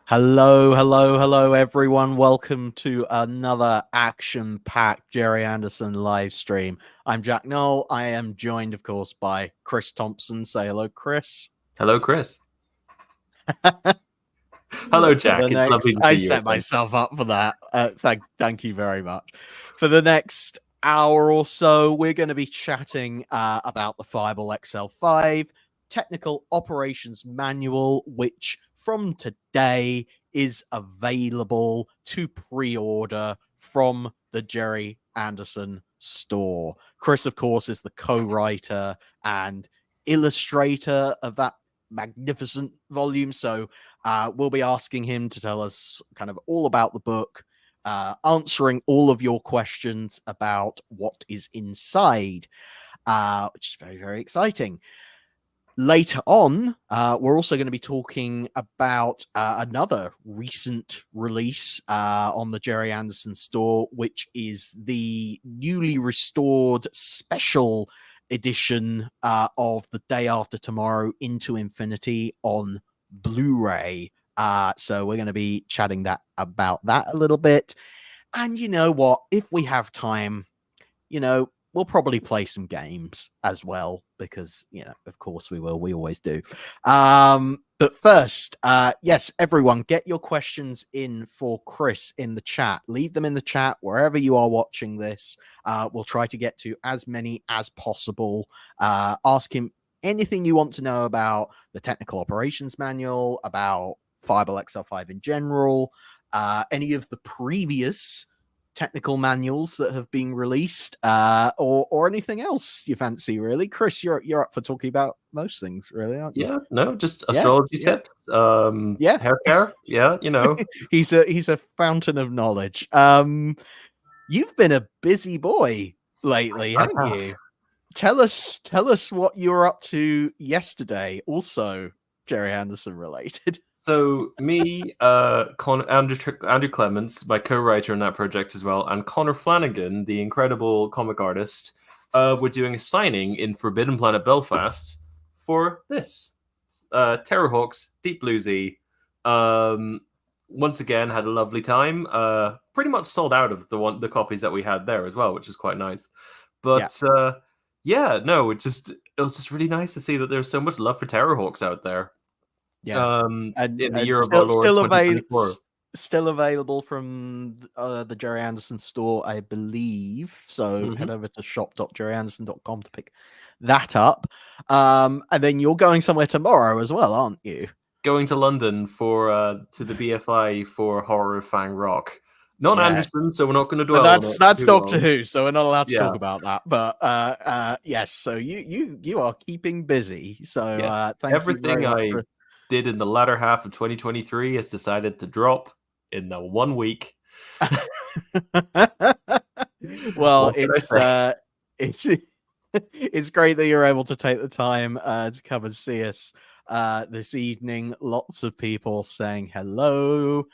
Hello, hello, hello, everyone. Welcome to another action-packed Gerry Anderson live stream. I'm Jack Knoll. I am joined, of course, by Chris Thompson. Say hello, Chris. Hello, Chris. Hello, Jack. It's lovely to see I you. set myself up for that. Thank you very much. For the next hour or so, we're going to be chatting about the Fireball XL5 technical operations manual, which from today is available to pre-order from the Gerry Anderson store. Chris, of course, is the co-writer and illustrator of that magnificent volume. So we'll be asking him to tell us kind of all about the book, answering all of your questions about what is inside, which is very, very exciting. Later on, we're also going to be talking about another recent release on the Gerry Anderson store, which is the newly restored special edition of The Day After Tomorrow Into Infinity on Blu-ray. So we're going to be chatting about that a little bit. And you know what? If we have time, we'll probably play some games as well, because, of course we will. We always do. But first, yes, everyone, get your questions in for Chris in the chat. Leave them in the chat wherever you are watching this. We'll try to get to as many as possible. Ask him anything you want to know about the technical operations manual, about Fireball XL5 in general, any of the previous technical manuals that have been released, or anything else you fancy, really. Chris, you're up for talking about most things, really, aren't you? Yeah, no, just astrology tips. Hair care. Yeah, he's a fountain of knowledge. You've been a busy boy lately, haven't you? Tell us what you were up to yesterday, also Gerry Anderson related. So me, Andrew Clements, my co-writer on that project as well, and Connor Flanagan, the incredible comic artist, were doing a signing in Forbidden Planet Belfast for this. Terrorhawks, Deep Blue Z. Once again, had a lovely time. Pretty much sold out of the copies that we had there as well, which is quite nice. But it was just really nice to see that there's so much love for Terrorhawks out there. Yeah, in the year of our Lord, still available from the Gerry Anderson store, I believe. So head over to shop.gerryanderson.com to pick that up. And then you're going somewhere tomorrow as well, aren't you? Going to London to the BFI for Horror of Fang Rock. Not Anderson, so we're not going to dwell on it. That's Doctor Who, so we're not allowed to talk about that. But yes, so you are keeping busy. So thank everything you I did in the latter half of 2023 has decided to drop in the 1 week. Well, it's great that you're able to take the time to come and see us this evening. Lots of people saying hello.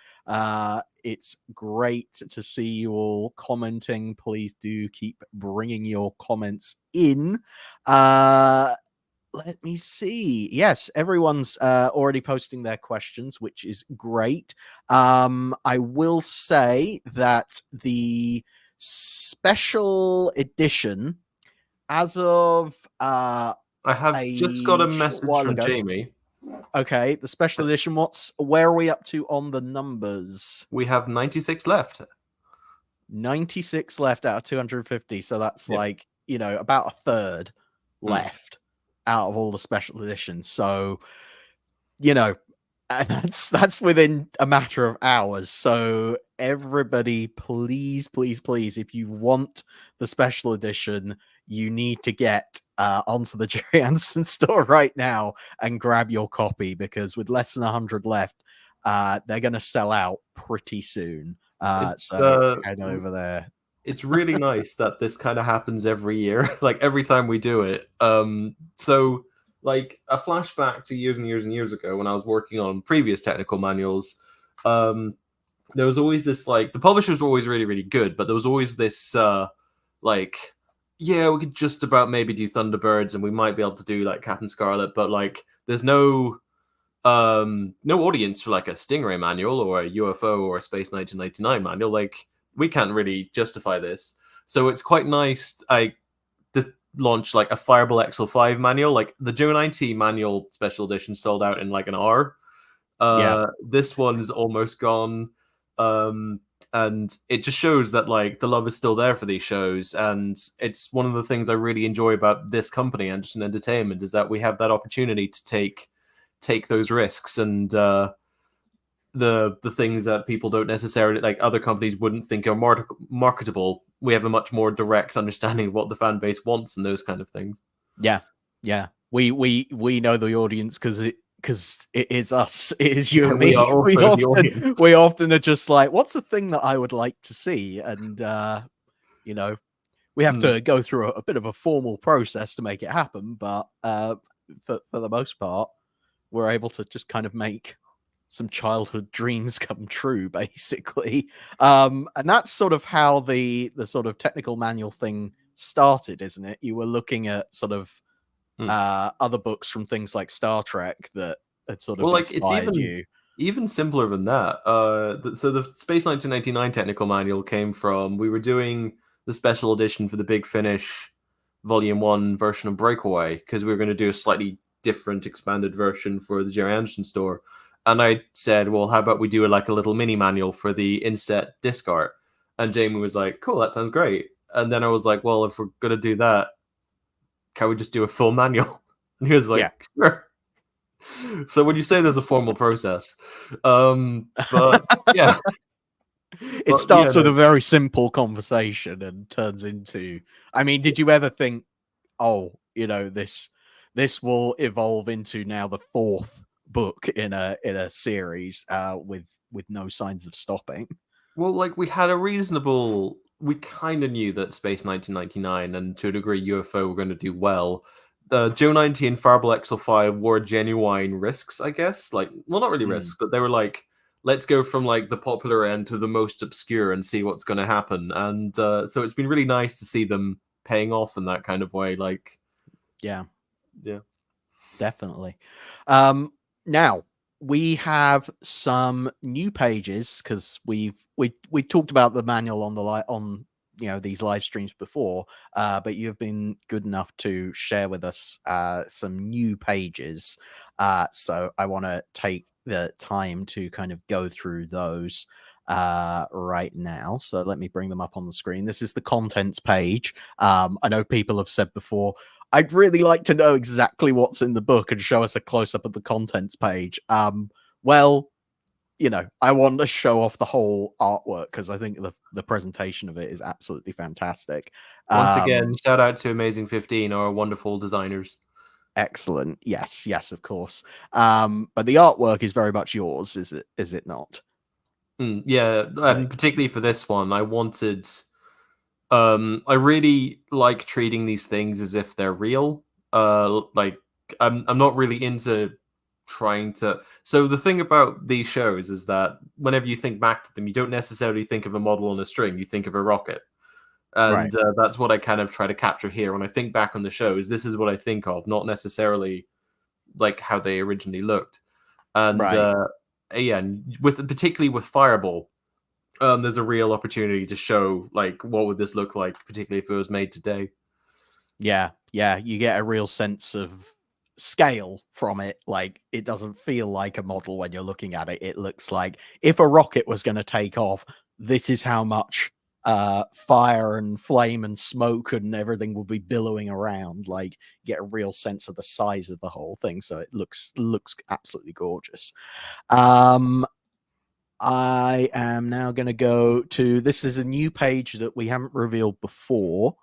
It's great to see you all commenting. Please do keep bringing your comments in. Let me see. Yes, everyone's already posting their questions, which is great. I will say that the special edition, as of I have just got a message from Jamie. Okay, the special edition. Where are we up to on the numbers? We have 96 left. 96 left out of 250. So that's about a third left out of all the special editions. So, that's within a matter of hours. So everybody, please, please, please, if you want the special edition, you need to get onto the Gerry Anderson store right now and grab your copy, because with less than 100 left, they're going to sell out pretty soon. So head over there. It's really nice that this kind of happens every year, like every time we do it. So like a flashback to years and years and years ago when I was working on previous technical manuals, there was always this, like, the publishers were always really, really good, but there was always this we could just about maybe do Thunderbirds and we might be able to do like Captain Scarlet, but like there's no no audience for like a Stingray manual or a UFO or a Space 1999 manual. Like, we can't really justify this. So it's quite nice to launch like a Fireball XL5 manual. Like the Joe 90 manual special edition sold out in like an hour. This one's almost gone. And it just shows that like the love is still there for these shows, and it's one of the things I really enjoy about this company, Anderson Entertainment, is that we have that opportunity to take those risks, and the things that people don't necessarily, like other companies wouldn't think are marketable. We have a much more direct understanding of what the fan base wants and those kind of things. Yeah. We know the audience because it is us. It is you and me. We are also the audience. We often are just like, what's the thing that I would like to see? And we have to go through a bit of a formal process to make it happen. But for the most part, we're able to just kind of make some childhood dreams come true, basically. And that's sort of how the sort of technical manual thing started, isn't it? You were looking at sort of other books from things like Star Trek that had sort of inspired you. Even simpler than that. So the Space 1999 technical manual came from, we were doing the special edition for the Big Finish Volume 1 version of Breakaway, because we were going to do a slightly different expanded version for the Gerry Anderson store. And I said, well, how about we do like a little mini manual for the inset disc art? And Jamie was like, cool, that sounds great. And then I was like, well, if we're going to do that, can we just do a full manual? And he was like, sure. So when you say there's a formal process, but yeah. It starts with a very simple conversation and turns into, I mean, did you ever think, oh, this will evolve into now the fourth book in a series with no signs of stopping? Well, like we kind of knew that Space 1999 and to a degree UFO were going to do well. The Joe 90 and Fireball XL5 were genuine risks, I guess. Like, well, not really risks, but they were like, let's go from like the popular end to the most obscure and see what's going to happen. And so it's been really nice to see them paying off in that kind of way. Like, yeah, definitely. Now we have some new pages because we talked about the manual on these live streams before, but you've been good enough to share with us some new pages. So I want to take the time to kind of go through those right now. So let me bring them up on the screen. This is the contents page. I know people have said before, I'd really like to know exactly what's in the book and show us a close-up of the contents page. Well, I want to show off the whole artwork because I think the presentation of it is absolutely fantastic. Once again, shout out to Amazing 15, our wonderful designers. Excellent. Yes, of course. But the artwork is very much yours, is it not? Yeah, and particularly for this one, I wanted... I really like treating these things as if they're real. Like I'm not really into trying to. So the thing about these shows is that whenever you think back to them, you don't necessarily think of a model on a string. You think of a rocket, and that's what I kind of try to capture here. When I think back on the shows, this is what I think of, not necessarily like how they originally looked. And particularly with Fireball. There's a real opportunity to show like what would this look like, particularly if it was made today. Yeah, you get a real sense of scale from it. Like, it doesn't feel like a model when you're looking at it. It looks like if a rocket was going to take off, this is how much fire and flame and smoke and everything will be billowing around. Like, you get a real sense of the size of the whole thing. So it looks absolutely gorgeous. I am now going to go to, this is a new page that we haven't revealed before.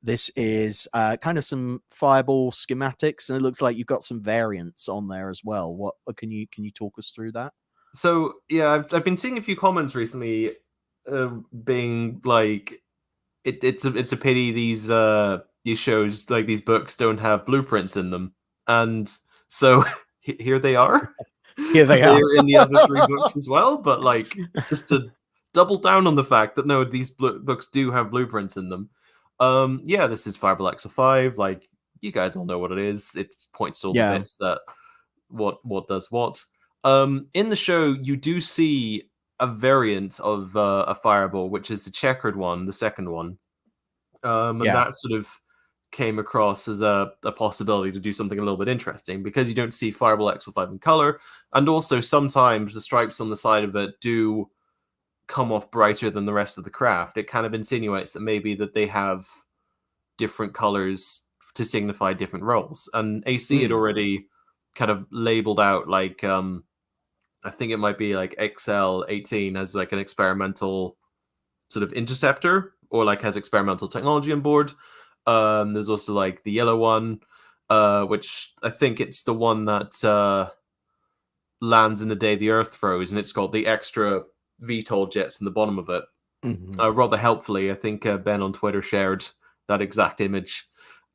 This is kind of some Fireball schematics, and it looks like you've got some variants on there as well. What can you talk us through that? So yeah, I've been seeing a few comments recently, being like, it's a pity these shows, like these books, don't have blueprints in them, and so here they are. Here they are. They're in the other three books as well, but like just to double down on the fact that no, these books do have blueprints in them. Yeah, this is Fireball XL5. Like, you guys all know what it is. It points to all the bits that what does what. In the show, you do see a variant of a fireball, which is the checkered one, the second one. And that sort of came across as a possibility to do something a little bit interesting, because you don't see Fireball XL5 in color, and also sometimes the stripes on the side of it do come off brighter than the rest of the craft. It kind of insinuates that maybe that they have different colors to signify different roles. And AC had already kind of labeled out, like, I think it might be like XL18 as like an experimental sort of interceptor, or like has experimental technology on board. There's also like the yellow one, which I think it's the one that lands in the day the Earth froze, and it's got the extra VTOL jets in the bottom of it. Rather helpfully, I think Ben on Twitter shared that exact image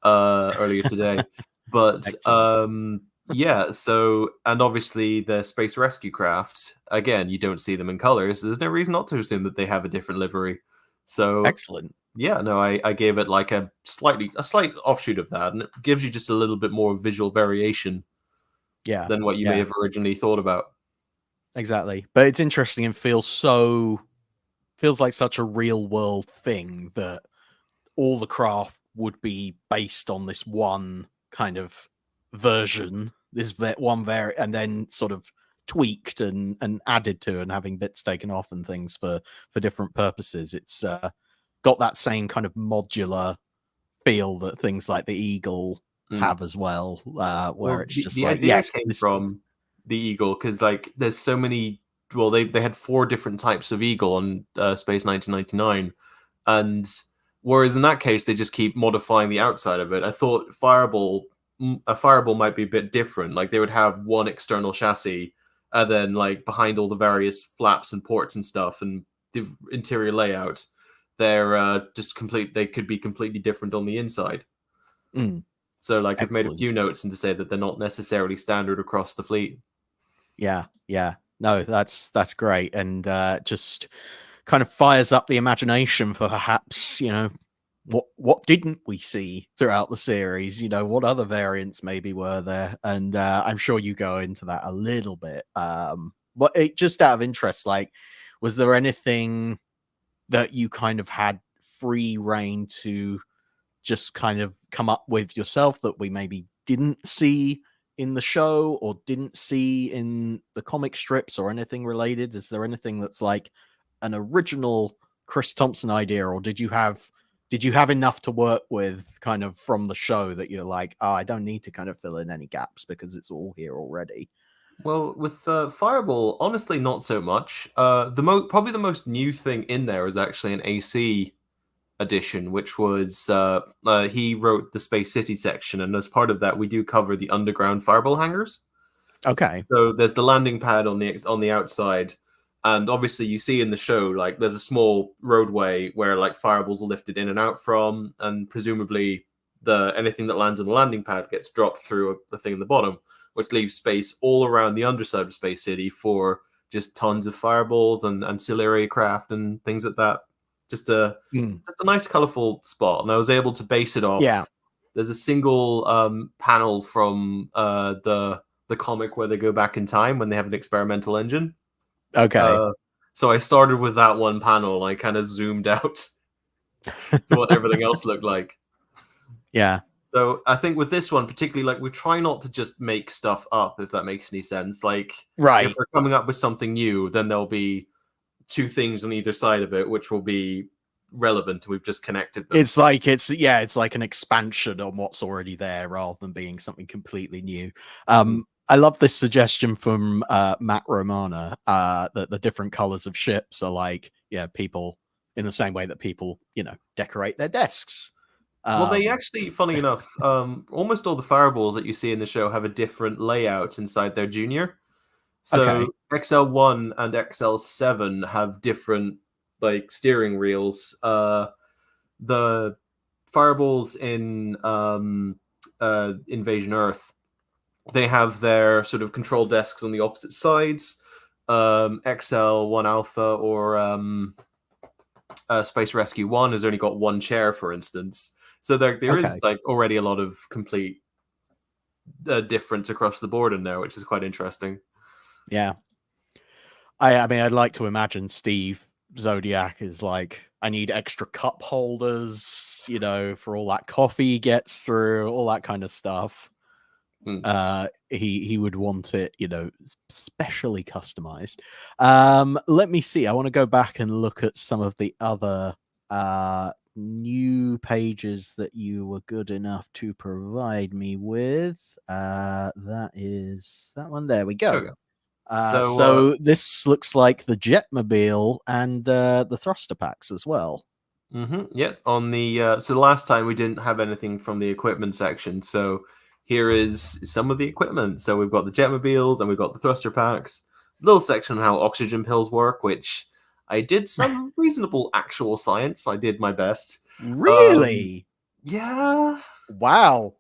earlier today. But yeah, so, and obviously the space rescue craft, again, you don't see them in colors. So there's no reason not to assume that they have a different livery. So excellent. Yeah, no, I gave it like a slight offshoot of that, and it gives you just a little bit more visual variation than what you may have originally thought about. Exactly. But it's interesting and feels like such a real world thing that all the craft would be based on this one kind of version, this one and then sort of tweaked and added to, and having bits taken off and things for different purposes. It's got that same kind of modular feel that things like the Eagle have as well, where it's just the like, idea came from the Eagle, because like there's so many. Well, they had 4 different types of Eagle on Space 1999, and whereas in that case they just keep modifying the outside of it. I thought a Fireball might be a bit different. Like they would have one external chassis, and then like behind all the various flaps and ports and stuff, and the interior layout, they're just complete. They could be completely different on the inside. So like I've made a few notes and to say that they're not necessarily standard across the fleet. Yeah. No, that's great, and just kind of fires up the imagination for perhaps, what didn't we see throughout the series? What other variants maybe were there? And I'm sure you go into that a little bit. But just out of interest, like, was there anything that you kind of had free reign to just kind of come up with yourself that we maybe didn't see in the show or didn't see in the comic strips or anything related? Is there anything that's like an original Chris Thompson idea, or did you have enough to work with kind of from the show that you're like, oh, I don't need to kind of fill in any gaps because it's all here already? Well, with Fireball, honestly, not so much. Probably the most new thing in there is actually an AC edition, which was he wrote the Space City section, and as part of that, we do cover the underground Fireball hangars. Okay. So there's the landing pad on the outside, and obviously you see in the show like there's a small roadway where like Fireballs are lifted in and out from, and presumably anything that lands on the landing pad gets dropped through the thing in the bottom, which leaves space all around the underside of Space City for just tons of Fireballs and ancillary craft and things like that. Just a nice, colorful spot, and I was able to base it off. Yeah. There's a single panel from the comic where they go back in time when they have an experimental engine. Okay. So I started with that one panel, and I kind of zoomed out to what everything else looked like. Yeah. So I think with this one, particularly, like we try not to just make stuff up, if that makes any sense. Like, if we're coming up with something new, then there'll be 2 things on either side of it, which will be relevant. We've just connected them. It's like an expansion on what's already there rather than being something completely new. I love this suggestion from Matt Romana that the different colors of ships are like, people in the same way that people, decorate their desks. Well, they actually, funny enough, almost all the Fireballs that you see in the show have a different layout inside their junior. So XL1 and XL7 have different like steering reels. The Fireballs in Invasion Earth, they have their sort of control desks on the opposite sides. XL1 Alpha or Space Rescue 1 has only got one chair, for instance. So there is like already a lot of complete difference across the board in there, which is quite interesting. Yeah. I mean, I'd like to imagine Steve Zodiac is like, I need extra cup holders, for all that coffee he gets through, all that kind of stuff. He would want it, specially customized. Let me see. I want to go back and look at some of the other new pages that you were good enough to provide me with. That is that one. There we go. Okay. So this looks like the Jetmobile and the thruster packs as well. Yeah. On the so the last time we didn't have anything from the equipment section, so here is some of the equipment. So we've got the Jetmobiles and we've got the thruster packs. Little section on how oxygen pills work, which I did some reasonable actual science. I did my best. Really? Yeah. Wow.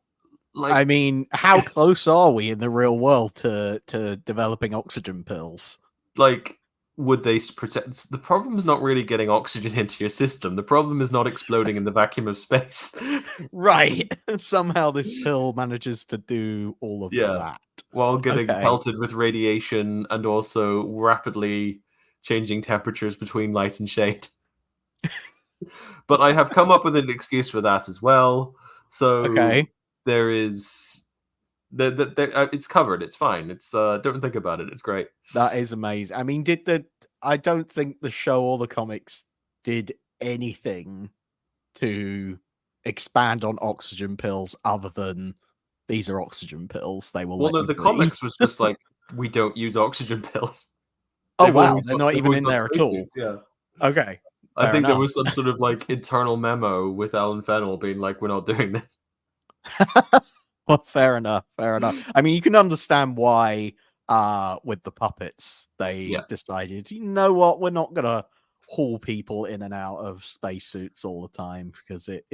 Like, I mean, how close are we in the real world to developing oxygen pills? Like, would they protect? The problem is not really getting oxygen into your system. The problem is not exploding in the vacuum of space. Right. Somehow this pill manages to do all of that. While getting pelted with radiation and also rapidly changing temperatures between light and shade. But I have come up with an excuse for that as well. So there is it's covered. It's fine. It's don't think about it. It's great. That is amazing. I mean, I don't think the show or the comics did anything to expand on oxygen pills other than these are oxygen pills. They will. Well, no, the comics was just like, we don't use oxygen pills. Oh wow, they're not even in there at all. Yeah. Okay. I think there was some sort of like internal memo with Alan Fennell being like, we're not doing this. Well, fair enough. I mean, you can understand why with the puppets they decided, you know what, we're not gonna haul people in and out of spacesuits all the time, because it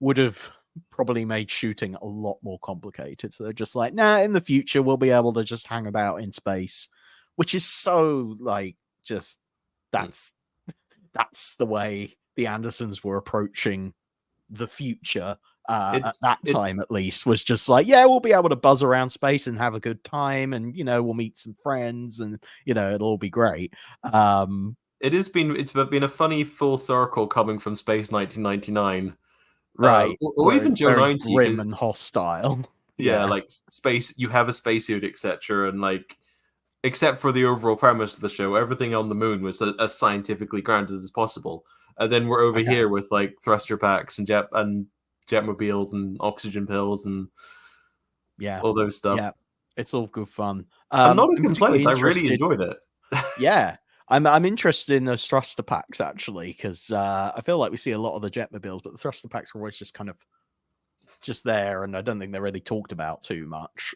would have probably made shooting a lot more complicated. So they're just like, nah, in the future we'll be able to just hang about in space, which is so like just that's the way the Andersons were approaching the future at that time, at least, was just like, yeah, we'll be able to buzz around space and have a good time, and we'll meet some friends, and it'll all be great. It's been a funny full circle coming from Space 1999, right? Or even Joe 90, grim and hostile. Yeah, like space. You have a spacesuit, etc., and like, except for the overall premise of the show, everything on the moon was as scientifically grounded as possible. And then we're over here with like thruster packs and jetmobiles and oxygen pills and all those stuff. Yeah, it's all good fun. I'm not a complaint. I really enjoyed it. Yeah, I'm interested in those thruster packs actually, because I feel like we see a lot of the jetmobiles, but the thruster packs are always just kind of just there, and I don't think they're really talked about too much.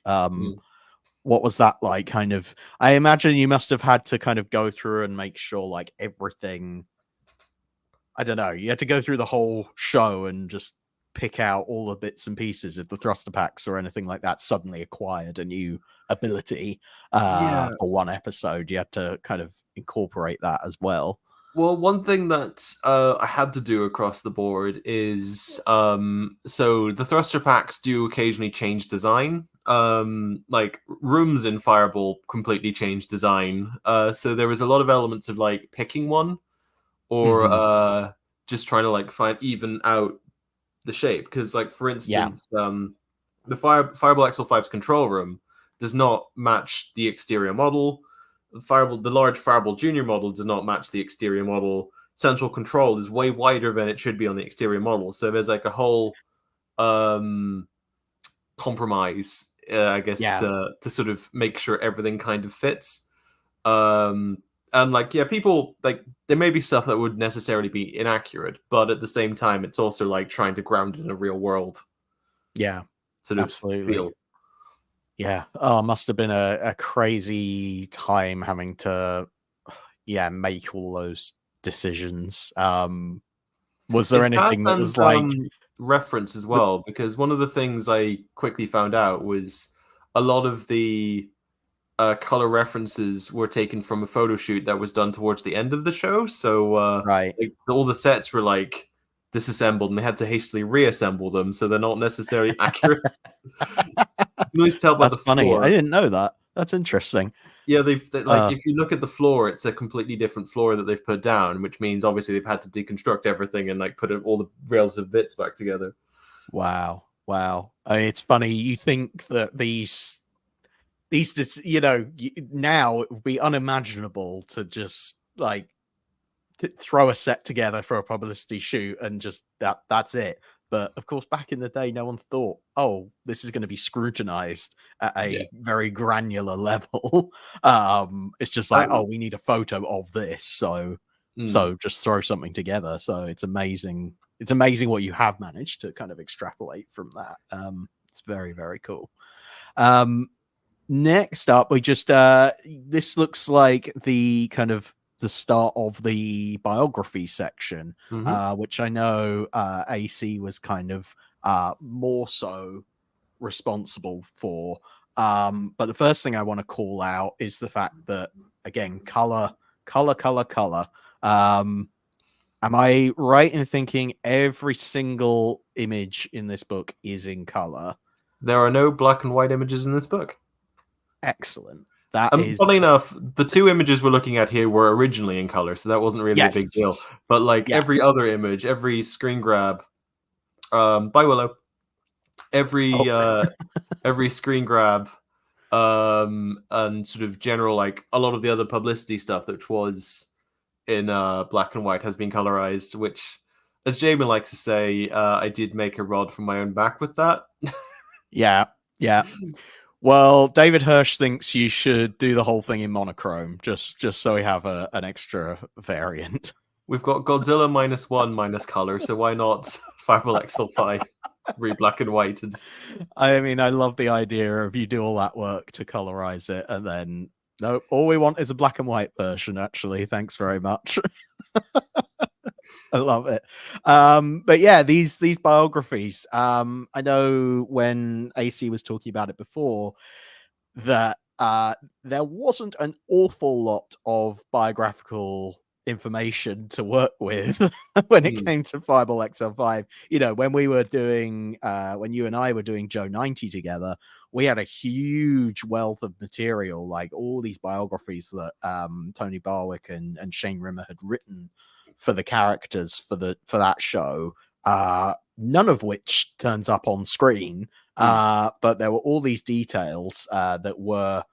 What was that like? Kind of, I imagine you must have had to kind of go through and make sure like everything. I don't know. You had to go through the whole show and just pick out all the bits and pieces if the thruster packs or anything like that suddenly acquired a new ability for one episode. You had to kind of incorporate that as well. Well, one thing that I had to do across the board is so the thruster packs do occasionally change design. Like rooms in Fireball completely changed design. So there was a lot of elements of like picking one or just trying to like even out the shape. Because like, for instance, the Fireball XL5's control room does not match the exterior model. The large Fireball Junior model does not match the exterior model. Central control is way wider than it should be on the exterior model. So there's like a whole compromise, I guess, to sort of make sure everything kind of fits. And like, people, like, there may be stuff that would necessarily be inaccurate, but at the same time, it's also like trying to ground it in a real world. Yeah, sort of absolutely. Feel. Yeah. Oh, must have been a crazy time having to, make all those decisions. Was there anything that was like reference as well? Because one of the things I quickly found out was a lot of the color references were taken from a photo shoot that was done towards the end of the show. So like, all the sets were like disassembled, and they had to hastily reassemble them, so they're not necessarily accurate. You always tell by That's the funny. I floor. didn't know that. That's interesting. Yeah, like if you look at the floor, it's a completely different floor that they've put down, which means obviously they've had to deconstruct everything and like put all the relative bits back together. Wow. I mean, it's funny. You think that these, now it would be unimaginable to just like throw a set together for a publicity shoot and just that's it. But of course, back in the day, no one thought, oh, this is going to be scrutinized at Yeah. a very granular level. It's just like, oh, we need a photo of this, so just throw something together. So it's amazing. It's amazing what you have managed to kind of extrapolate from that. It's very, very cool. Next up, we just this looks like the kind of the start of the biography section, which I know AC was kind of more so responsible for. But the first thing I want to call out is the fact that, again, color. Am I right in thinking every single image in this book is in color? There are no black and white images in this book. Excellent. That is, funny enough, the two images we're looking at here were originally in color, so that wasn't really a big deal. But like every other image, every screen grab, by Willow, every screen grab, and sort of general like a lot of the other publicity stuff that was in black and white has been colorized. Which, as Jamie likes to say, I did make a rod from my own back with that. Yeah. Well, David Hirsch thinks you should do the whole thing in monochrome, just so we have an extra variant. We've got Godzilla -1 minus color, so why not Fireball XL5 re-black and whited? I mean, I love the idea of you do all that work to colorize it, and then no, all we want is a black and white version. Actually, thanks very much. I love it. But yeah, these biographies. I know when AC was talking about it before that there wasn't an awful lot of biographical information to work with when it came to Fireball XL5. You know, when we were doing when you and I were doing Joe 90 together, we had a huge wealth of material, like all these biographies that Tony Barwick and Shane Rimmer had written for the characters for that show, none of which turns up on screen. But there were all these details that were,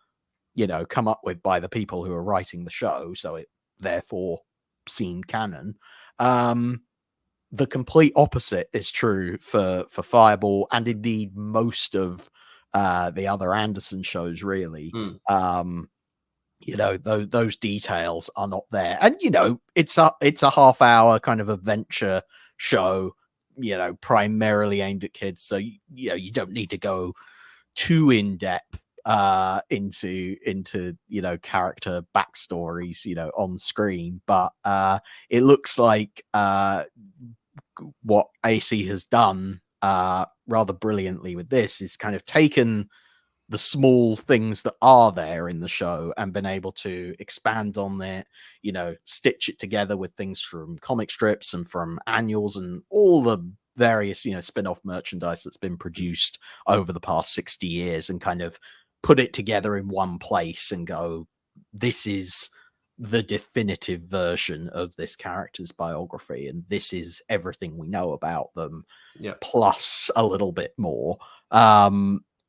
come up with by the people who are writing the show, so it therefore seemed canon. The complete opposite is true for Fireball, and indeed most of the other Anderson shows, really. Those details are not there, and it's a half-hour kind of adventure show, primarily aimed at kids, so you don't need to go too in depth into character backstories on screen, but it looks like what AC has done rather brilliantly with this is kind of taken the small things that are there in the show and been able to expand on it, stitch it together with things from comic strips and from annuals and all the various, spin-off merchandise that's been produced over the past 60 years, and kind of put it together in one place and go, this is the definitive version of this character's biography, and this is everything we know about them, plus a little bit more.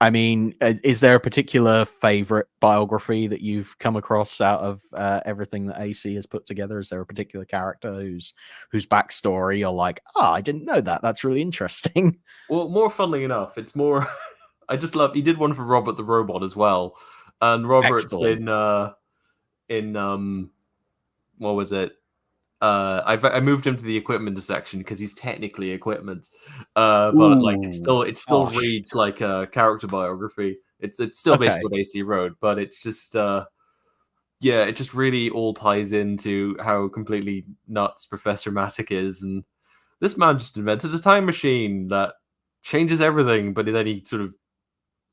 I mean, is there a particular favorite biography that you've come across out of everything that AC has put together? Is there a particular character whose backstory you're like, I didn't know that. That's really interesting. Well, more funnily enough, it's more. I just love. He did one for Robert the Robot as well, and Robert's Excellent. in what was it? I moved him to the equipment section because he's technically equipment, but like it still reads like a character biography. It's still basically what AC wrote, but it's just it just really all ties into how completely nuts Professor Matic is, and this man just invented a time machine that changes everything, but then he sort of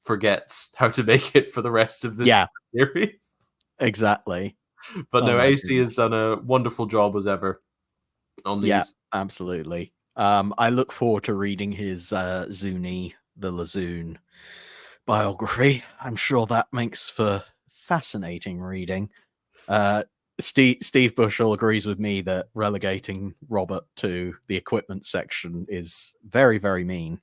forgets how to make it for the rest of the series. Exactly. But no, AC has done a wonderful job as ever on these. Yeah, absolutely. I look forward to reading his Zuni, the Lazoon, biography. I'm sure that makes for fascinating reading. Steve Bushell agrees with me that relegating Robert to the equipment section is very, very mean.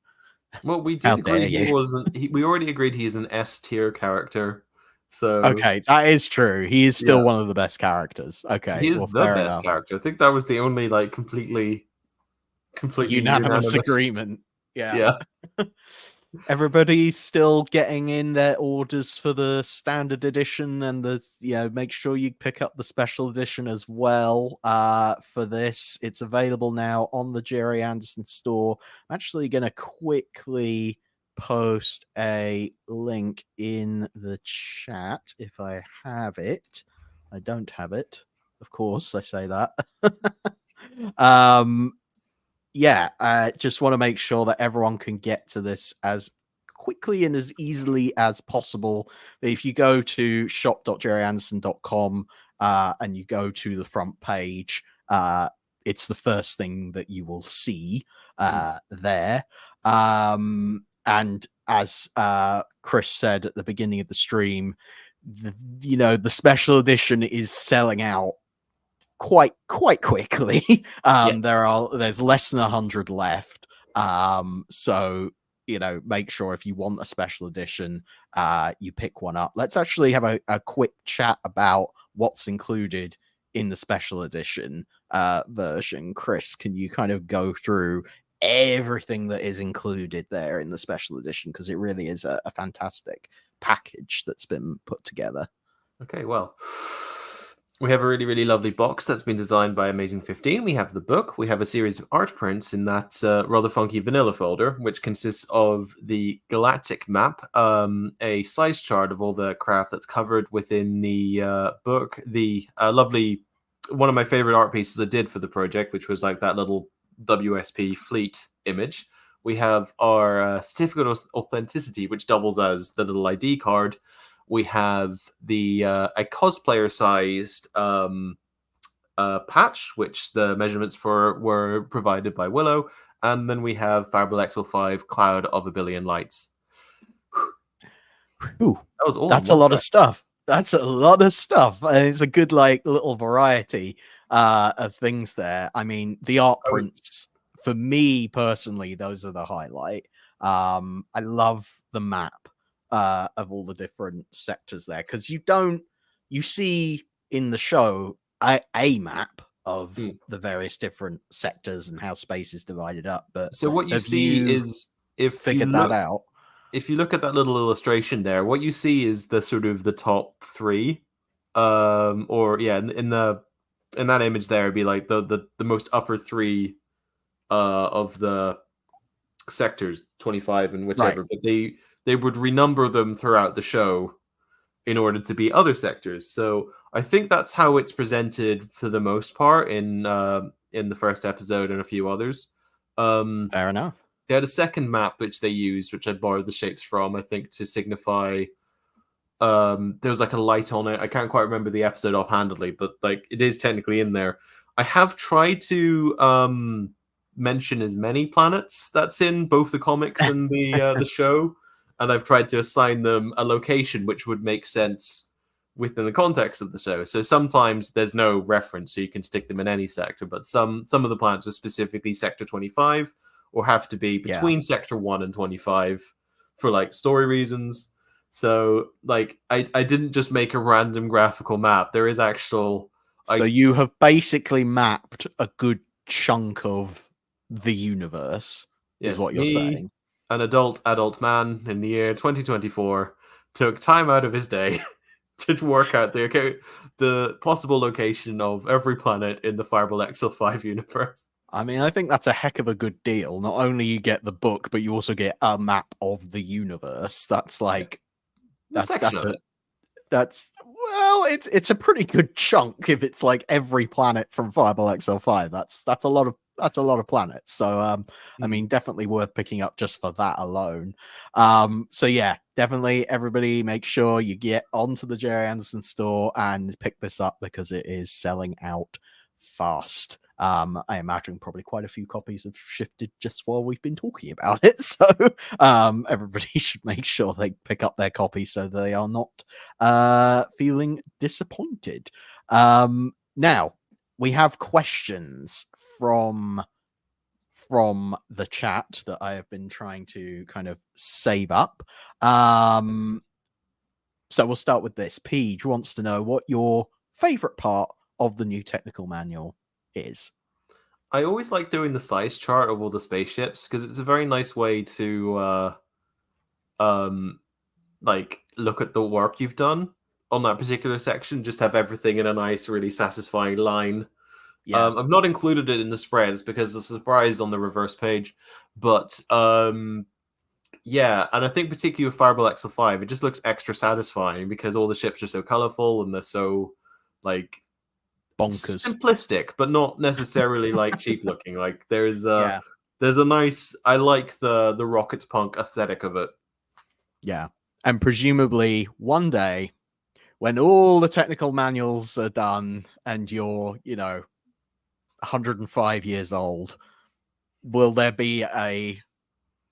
Well, we How did dare agree he you? wasn't. We already agreed he's an S tier character. So Okay, that is true. He is yeah, still one of the best characters. he Okay, is well, the fair best enough. character. I think that was the only like completely Unanimous unanimous. agreement. Yeah. Yeah. Everybody's still getting in their orders for the standard edition, and make sure you pick up the special edition as well. For this, it's available now on the Gerry Anderson store. I'm actually going to quickly post a link in the chat if I have it. I don't have it, of course. I say that. um, just want to make sure that everyone can get to this as quickly and as easily as possible. If you go to shop.gerryanderson.com and you go to the front page, it's the first thing that you will see there. And as Chris said at the beginning of the stream, the special edition is selling out quite quickly. Yeah. There's less than 100 left. So make sure if you want a special edition, you pick one up. Let's actually have a quick chat about what's included in the special edition version. Chris, can you kind of go through everything that is included there in the special edition, because it really is a fantastic package that's been put together? Okay, well, we have a really, really lovely box that's been designed by Amazing 15. We have the book. We have a series of art prints in that rather funky vanilla folder, which consists of the galactic map, a size chart of all the craft that's covered within the book, the lovely, one of my favorite art pieces I did for the project, which was like that little WSP fleet image. We have our certificate of authenticity, which doubles as the little ID card. We have a cosplayer-sized patch, which the measurements for were provided by Willow, and then we have Fireball XL5 Cloud of a Billion Lights. Ooh, That was all. that's a lot of stuff. That's a lot of stuff, and it's a good little variety of things there. I mean, the art prints for me personally, those are the highlight. I love the map of all the different sectors there, because you see in the show a map of the various different sectors and how space is divided up. But so what you see is if you figured that out. If you look at that little illustration there, what you see is the sort of the top three, or yeah, in that image there, it'd be like the most upper three of the sectors, 25 and whichever, Right. but they would renumber them throughout the show in order to be other sectors. So I think that's how it's presented for the most part in the first episode and a few others. Fair enough. They had a second map which they used, which I borrowed the shapes from, I think, to signify. There was like a light on it. I can't quite remember the episode offhandedly, but like it is technically in there. I have tried to mention as many planets that's in both the comics and the show, and I've tried to assign them a location which would make sense within the context of the show. So sometimes there's no reference, so you can stick them in any sector, but some of the planets are specifically Sector 25 or have to be between Sector 1 and 25 for like story reasons. So like I didn't just make a random graphical map. There is actual. So you have basically mapped a good chunk of the universe, Yes, is what you're me, saying. an adult man in the year 2024, took time out of his day to work out the possible location of every planet in the Fireball XL5 universe. I mean, I think that's a heck of a good deal. Not only you get the book, but you also get a map of the universe. That's like That's it's a pretty good chunk if it's like every planet from Fireball XL5. That's a lot of planets. So I mean, definitely worth picking up just for that alone. So yeah, definitely everybody make sure you get onto the Gerry Anderson store and pick this up because it is selling out fast. I imagine probably quite a few copies have shifted just while we've been talking about it. So everybody should make sure they pick up their copy so they are not feeling disappointed. Now, we have questions from the chat that I have been trying to kind of save up. So we'll start with this. Peach wants to know what your favorite part of the new technical manual is. I always like doing the size chart of all the spaceships because it's a very nice way to like look at the work you've done on that particular section. Just have everything in a nice, really satisfying line. Yeah. I've not included it in the spreads because the surprise on the reverse page, but yeah, and I think particularly with Fireball XL5, it just looks extra satisfying because all the ships are so colorful and they're so like bonkers, simplistic, but not necessarily like cheap looking. Like there's yeah. a nice. I like the rocket punk aesthetic of it. Yeah, and presumably one day, when all the technical manuals are done and you're 105 years old, will there be a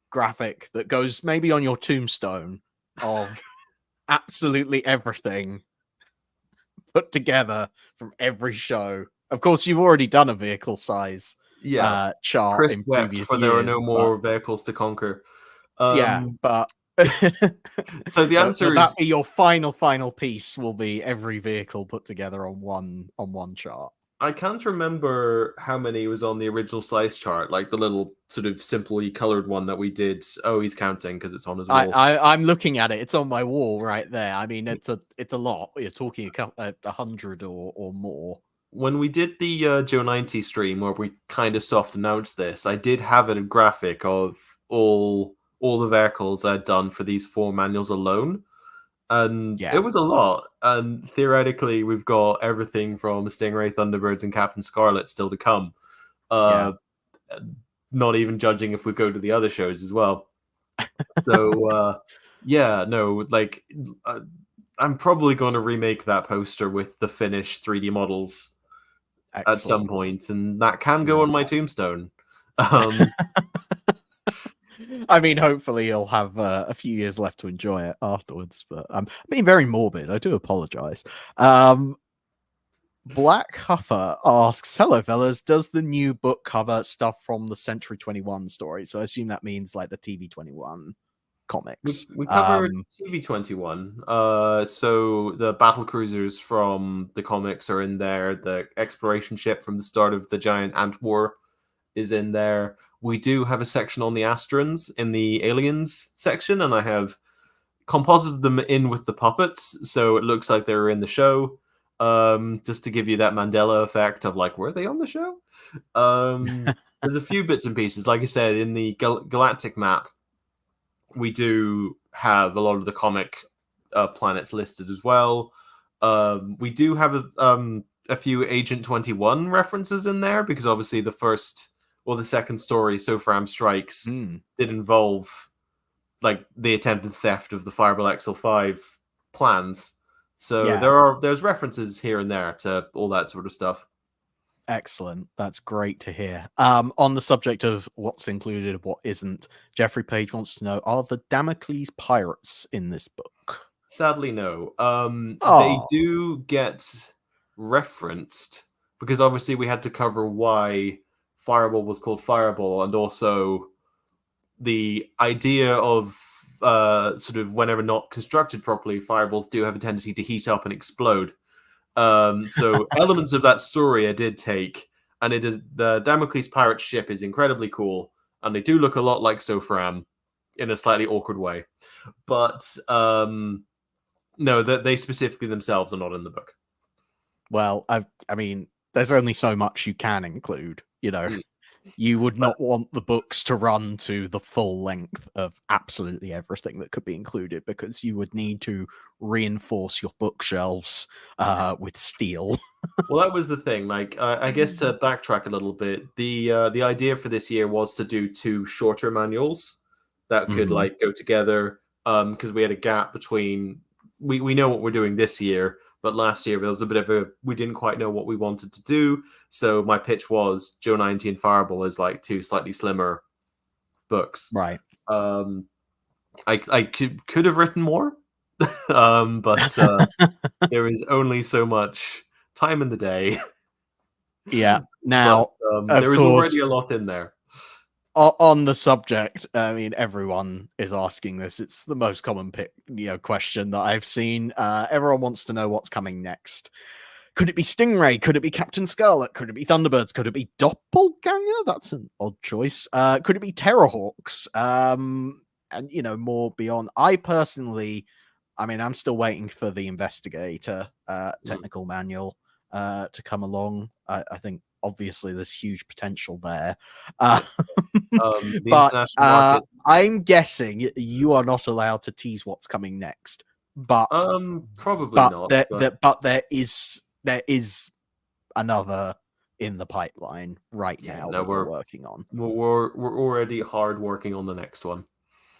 graphic that goes maybe on your tombstone of absolutely everything put together from every show? Of course, you've already done a vehicle size chart Chris in wept previous for years. There are no more vehicles to conquer. Yeah, but so the answer that be your final piece will be every vehicle put together on one chart. I can't remember how many was on the original size chart, like the little sort of simply colored one that we did. Oh, he's counting because it's on his wall. I'm looking at it. It's on my wall right there. I mean, it's a lot. You're talking a 100 or more. When we did the Joe 90 stream where we kind of soft announced this, I did have a graphic of all the vehicles I'd done for these 4 manuals alone. And it was a lot. And theoretically, we've got everything from Stingray, Thunderbirds, and Captain Scarlet still to come. Not even judging if we go to the other shows as well. So, yeah, no, like, I'm probably going to remake that poster with the finished 3D models at some point, and that can go on my tombstone. I mean, hopefully you'll have a few years left to enjoy it afterwards, but I'm being very morbid. I do apologize. Black Huffer asks, hello, fellas. Does the new book cover stuff from the Century 21 story? So I assume that means like the TV 21 comics. We covered TV 21. So the battle cruisers from the comics are in there. The exploration ship from the start of the giant ant war is in there. We do have a section on the Astrons in the aliens section, and I have composited them in with the puppets, so it looks like they're in the show. Just to give you that Mandela effect of like, were they on the show? There's a few bits and pieces. Like I said, in the galactic map, we do have a lot of the comic planets listed as well. We do have a few Agent 21 references in there because obviously the first or the second story, Sofram Strikes, did involve like the attempted theft of the Fireball XL5 plans. So there's references here and there to all that sort of stuff. Excellent. That's great to hear. On the subject of what's included, what isn't, Jeffrey Page wants to know, are the Damocles pirates in this book? Sadly, no. They do get referenced because obviously we had to cover why Fireball was called Fireball, and also the idea of sort of whenever not constructed properly, fireballs do have a tendency to heat up and explode. So elements of that story I did take, and it is the Damocles pirate ship is incredibly cool, and they do look a lot like Sofram in a slightly awkward way. But no, they specifically themselves are not in the book. Well, I mean, there's only so much you can include, You would not want the books to run to the full length of absolutely everything that could be included, because you would need to reinforce your bookshelves with steel. Well, that was the thing. Like, I guess to backtrack a little bit, the idea for this year was to do 2 shorter manuals that could like go together, because we had a gap between. We know what we're doing this year, But last year there was a bit of we didn't quite know what we wanted to do. So my pitch was Joe 90 and Fireball as like two slightly slimmer books. Right. I could have written more, but there is only so much time in the day. Yeah. Now, but, there is already a lot in there. On the subject, I mean, everyone is asking this. It's the most common question that I've seen. Everyone wants to know what's coming next. Could it be Stingray? Could it be Captain Scarlet? Could it be Thunderbirds? Could it be Doppelganger? That's an odd choice. Could it be Terrorhawks? And more beyond. I personally, I mean, I'm still waiting for the Investigator technical manual to come along. I think obviously there's huge potential there. But I'm guessing you are not allowed to tease what's coming next. But probably not. But there is another in the pipeline right now that we're working on. We're already hard working on the next one.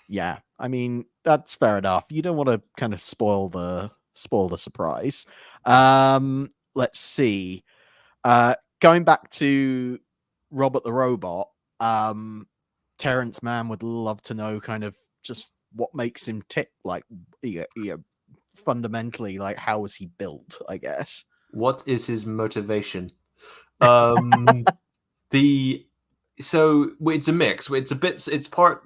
Yeah, I mean, that's fair enough. You don't want to kind of spoil the surprise. Let's see. Going back to Robert the Robot, Terrence Mann would love to know kind of just what makes him tick, like fundamentally, like how was he built, I guess. What is his motivation? So it's a mix. It's part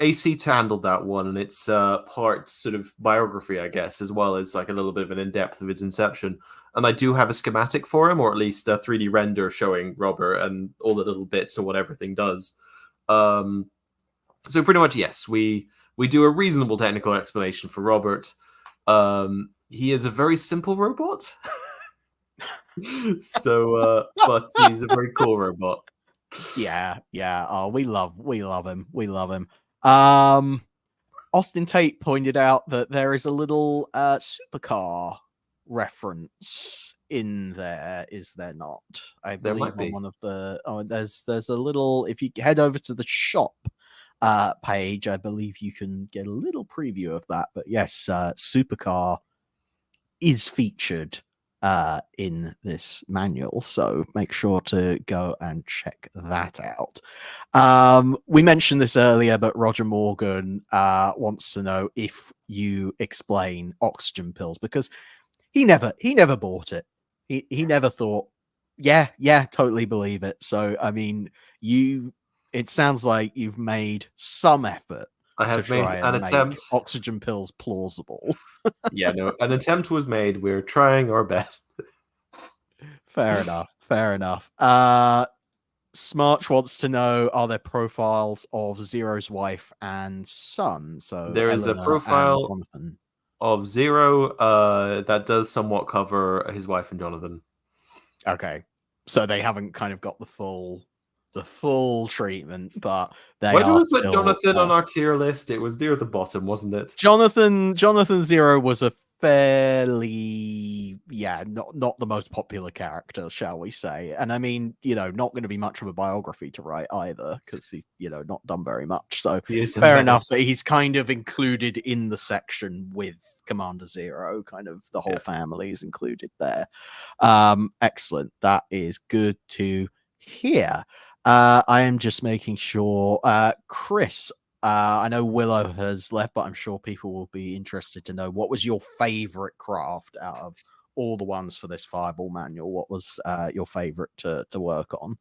AC to handle that one, and it's part sort of biography, I guess, as well as like a little bit of an in-depth of his inception. And I do have a schematic for him, or at least a 3D render showing Robert and all the little bits of what everything does. So pretty much, yes, we do a reasonable technical explanation for Robert. He is a very simple robot. So, but he's a very cool robot. Yeah. Oh, we love him. Austin Tate pointed out that there is a little supercar reference in there, is there not? I believe on one of the there's a little, if you head over to the shop page, I believe you can get a little preview of that. But yes, supercar is featured in this manual, so make sure to go and check that out. We mentioned this earlier, but Roger Morgan wants to know if you explain oxygen pills, because he never bought it. He never thought, yeah, totally believe it. So I mean, it sounds like you've made some effort. I have made an attempt. Oxygen pills plausible. Yeah, no, an attempt was made. We're trying our best. Fair enough. Smarch wants to know, are there profiles of Zero's wife and son? So there is a profile of Zero that does somewhat cover his wife and Jonathan. Okay, so they haven't kind of got the full treatment, but why do we put Jonathan on our tier list? It was near at the bottom, wasn't it? Jonathan Zero was a fairly not the most popular character, shall we say. And I mean, not going to be much of a biography to write either, because he's not done very much. So fair enough that he's kind of included in the section with Commander Zero. Kind of the whole family is included there. Excellent. That is good to hear. I am just making sure. Chris, I know Willow has left, but I'm sure people will be interested to know, what was your favorite craft out of all the ones for this Fireball manual? What was your favorite to work on?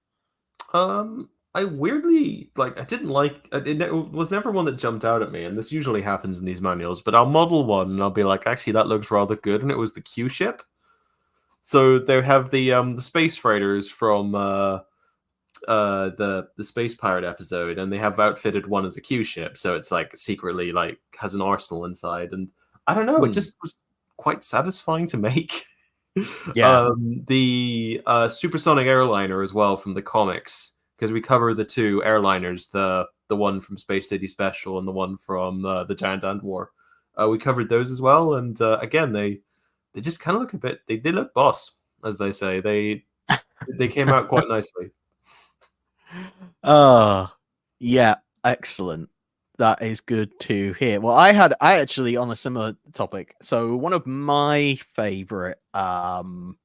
I weirdly I didn't like it. Was never one that jumped out at me, and this usually happens in these manuals. But I'll model one and I'll be like, actually, that looks rather good, and it was the Q ship. So they have the space freighters from the Space Pirate episode, and they have outfitted one as a Q ship, so it's like secretly has an arsenal inside, and I don't know, it just was quite satisfying to make. The supersonic airliner as well from the comics, because we cover the two airliners, the one from Space City Special and the one from the Giant Ant War. We covered those as well, and again, they just kind of look a bit, they look boss, as they say. They came out quite nicely. Yeah, excellent. That is good to hear. Well, I actually on a similar topic. So one of my favorite craft,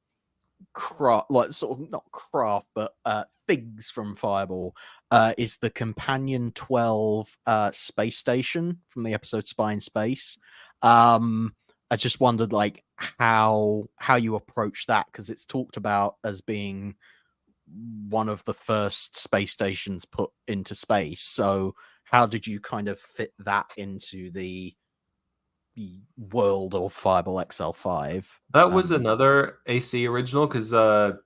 like sort of not craft, but things from Fireball is the Companion 12 space station from the episode Spy in Space. I just wondered like how you approach that, because it's talked about as being one of the first space stations put into space. So how did you kind of fit that into the world of Fireball XL5? That was another AC original, because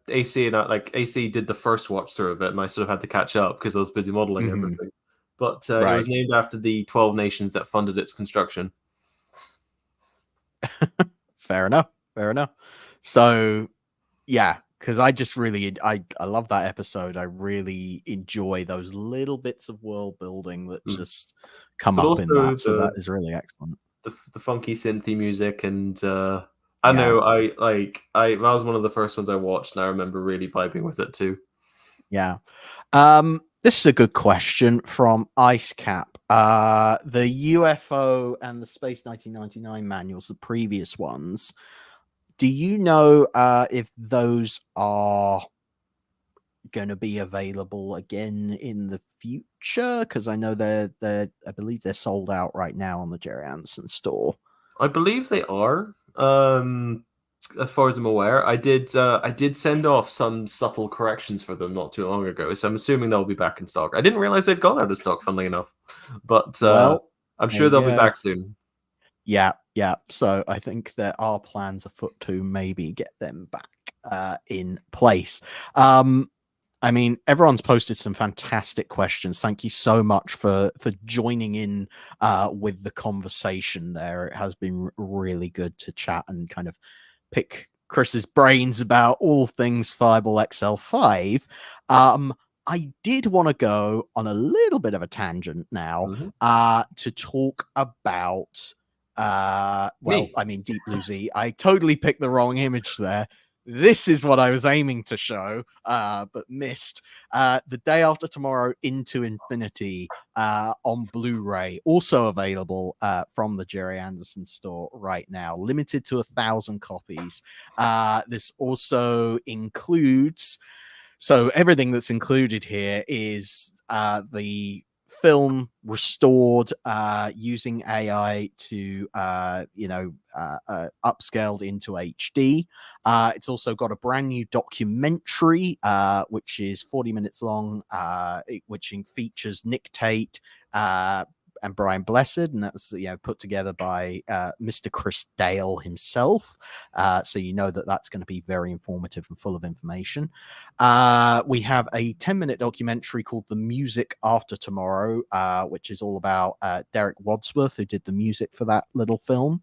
AC and AC did the first watch through of it, and I sort of had to catch up because I was busy modeling everything. But it was named after the 12 nations that funded its construction. Fair enough. So yeah, because I just really I love that episode. I really enjoy those little bits of world building that just come up in that. So that is really excellent. The funky synthy music, and I know that was one of the first ones I watched, and I remember really vibing with it too. Yeah. This is a good question from Icecap. The UFO and the Space 1999 manuals, the previous ones, do you know if those are going to be available again in the future? Because I know I believe they're sold out right now on the Gerry Anderson store. I believe they are. As far as I'm aware, I did send off some subtle corrections for them not too long ago, so I'm assuming they'll be back in stock. I didn't realize they'd gone out of stock, funnily enough, but I'm sure they'll be back soon. Yeah. So I think there are plans afoot to maybe get them back in place. I mean, everyone's posted some fantastic questions. Thank you so much for joining in with the conversation there. It has been really good to chat and kind of pick Chris's brains about all things Fireball XL5. I did want to go on a little bit of a tangent now to talk about Deep Blue Z. I totally picked the wrong image there. This is what I was aiming to show, but missed. The Day After Tomorrow Into Infinity on Blu-ray, also available from the Gerry Anderson store right now, limited to 1,000 copies. This also includes, so everything that's included here is the film restored using AI to upscaled into HD. It's also got a brand new documentary which is 40 minutes long, which features Nick Tate and Brian Blessed, and that's put together by Mr. Chris Dale himself. So that's going to be very informative and full of information. We have a 10-minute documentary called The Music After Tomorrow, which is all about Derek Wadsworth, who did the music for that little film.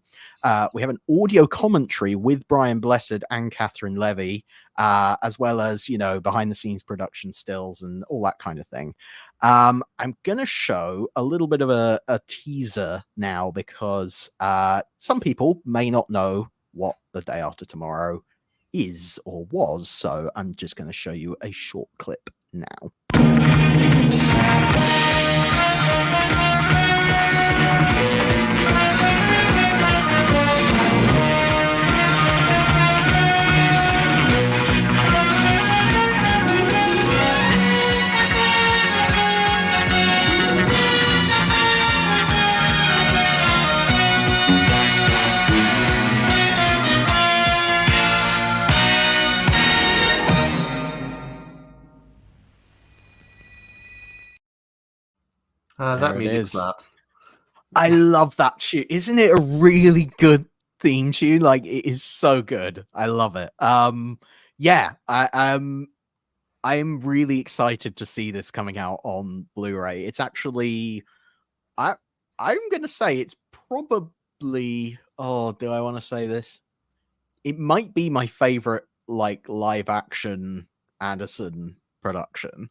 We have an audio commentary with Brian Blessed and Catherine Levy, as well as behind the scenes production stills and all that kind of thing. I'm gonna show a little bit of a teaser now, because some people may not know what The Day After Tomorrow is or was, so I'm just going to show you a short clip now. That music slaps. I love that tune. Isn't it a really good theme tune? Like, it is so good. I love it. I'm really excited to see this coming out on Blu-ray. It's actually, I'm gonna say it's probably, do I want to say this? It might be my favorite live action Anderson production.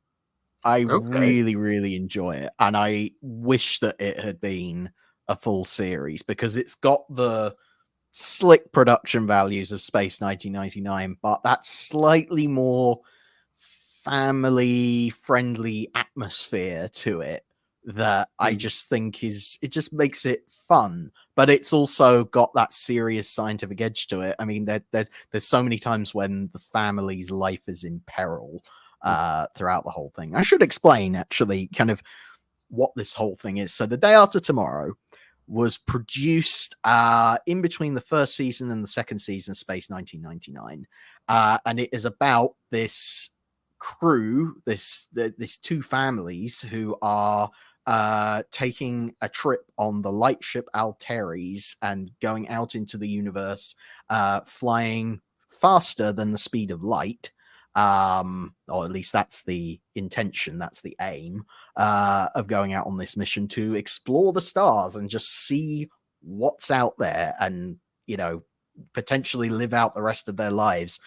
I really, really enjoy it, and I wish that it had been a full series, because it's got the slick production values of Space 1999, but that slightly more family-friendly atmosphere to it that I just think it just makes it fun, but it's also got that serious scientific edge to it. I mean, there's so many times when the family's life is in peril throughout the whole thing. I should explain actually kind of what this whole thing is. So The Day After Tomorrow was produced in between the first season and the second season of Space 1999, and it is about this crew, this two families who are taking a trip on the lightship Altares and going out into the universe, flying faster than the speed of light. Or at least that's the intention, that's the aim of going out on this mission, to explore the stars and just see what's out there, and potentially live out the rest of their lives